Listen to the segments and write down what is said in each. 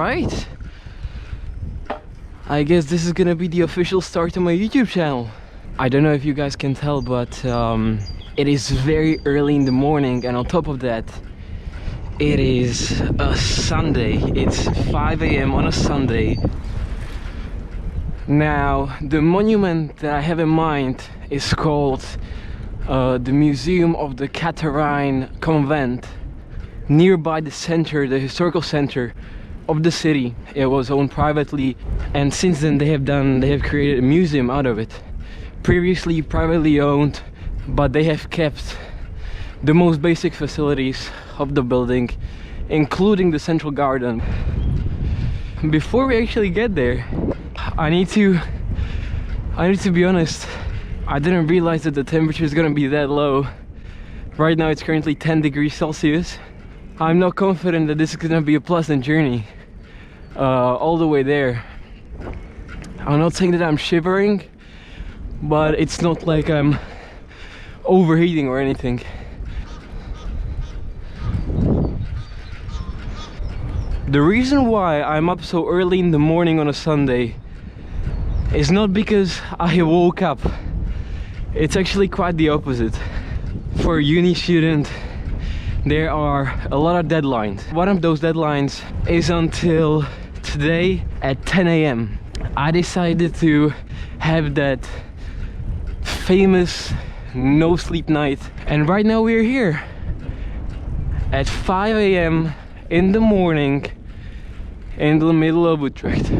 Alright, I guess this is gonna be the official start to my YouTube channel. I don't know if you guys can tell, but it is very early in the morning, and on top of that, it is a Sunday. It's 5 a.m. on a Sunday. Now, the monument that I have in mind is called the Museum of the Catharijne Convent, nearby the center, the historical center of the city. It was owned privately, and since then they have created a museum out of it. Previously privately owned, but they have kept the most basic facilities of the building, including the central garden. Before we actually get there, I need to be honest, I didn't realize that the temperature is gonna be that low. Right now it's currently 10 degrees Celsius. I'm not confident that this is gonna be a pleasant journey all the way there. I'm not saying that I'm shivering, but it's not like I'm overheating or anything. The reason why I'm up so early in the morning on a Sunday is not because I woke up. It's actually quite the opposite. For a uni student, there are a lot of deadlines. One of those deadlines is until today at 10 a.m. I decided to have that famous no sleep night, and right now we're here at 5 a.m. in the morning in the middle of Utrecht.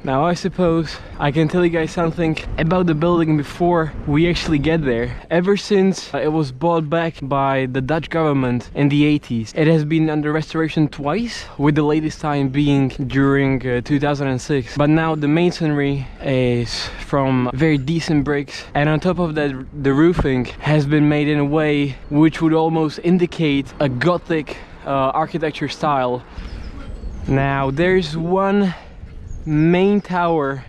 Now I suppose I can tell you guys something about the building before we actually get there. Ever since it was bought back by the Dutch government in the 80s, it has been under restoration twice, with the latest time being during 2006. But now the masonry is from very decent bricks, and on top of that the roofing has been made in a way which would almost indicate a Gothic architecture style. Now there's one main tower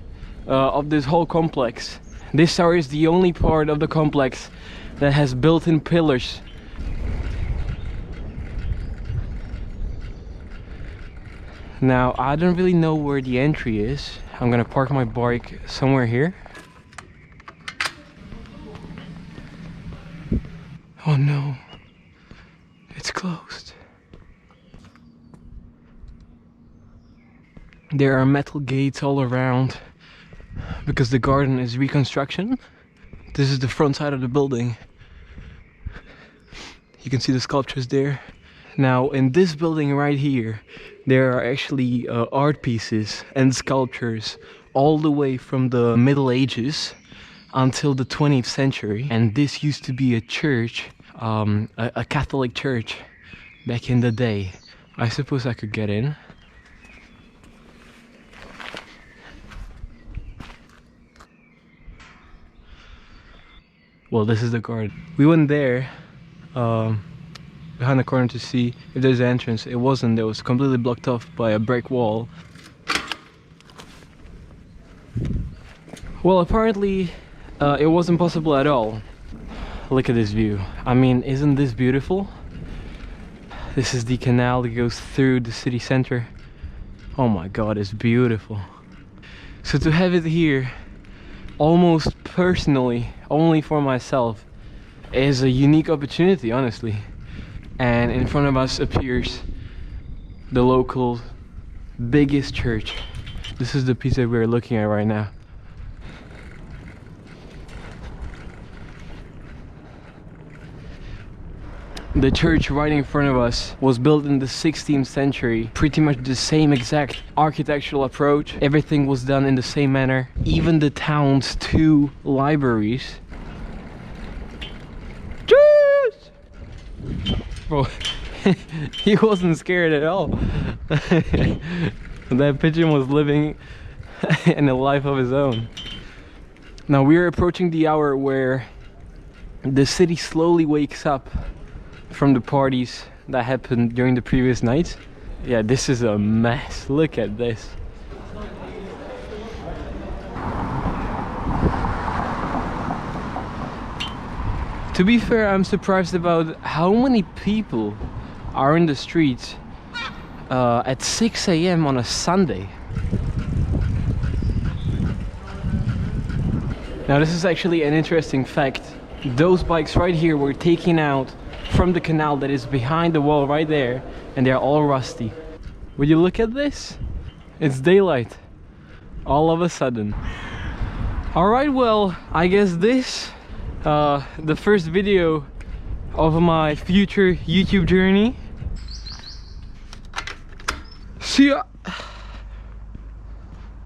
of this whole complex. This tower is the only part of the complex that has built-in pillars. Now I don't really know where the entry is. I'm gonna park my bike somewhere here. Oh no, it's closed. There are metal gates all around because the garden is reconstruction. This is the front side of the building. You can see the sculptures there. Now in this building right here, there are actually art pieces and sculptures all the way from the Middle Ages until the 20th century. And this used to be a church, a Catholic church back in the day. I suppose I could get in. Well, this is the garden. We went there behind the corner to see if there's an entrance. It wasn't. It was completely blocked off by a brick wall. Well, apparently it wasn't possible at all. Look at this view. I mean, isn't this beautiful? This is the canal that goes through the city center. Oh my god, it's beautiful. So to have it here almost personally, only for myself, is a unique opportunity, honestly. And in front of us appears the local biggest church. This is the piece that we're looking at right now. The church right in front of us was built in the 16th century. Pretty much the same exact architectural approach. Everything was done in the same manner. Even the town's two libraries. Cheers! Bro, he wasn't scared at all. That pigeon was living in a life of his own. Now we're approaching the hour where the city slowly wakes up from the parties that happened during the previous night. Yeah, this is a mess. Look at this. To be fair, I'm surprised about how many people are in the streets at 6 a.m. on a Sunday. Now this is actually an interesting fact. Those bikes right here were taken out from the canal that is behind the wall right there, and they're all rusty. Would you look at this? It's daylight all of a sudden. Alright, well, I guess this the first video of my future YouTube journey. See ya!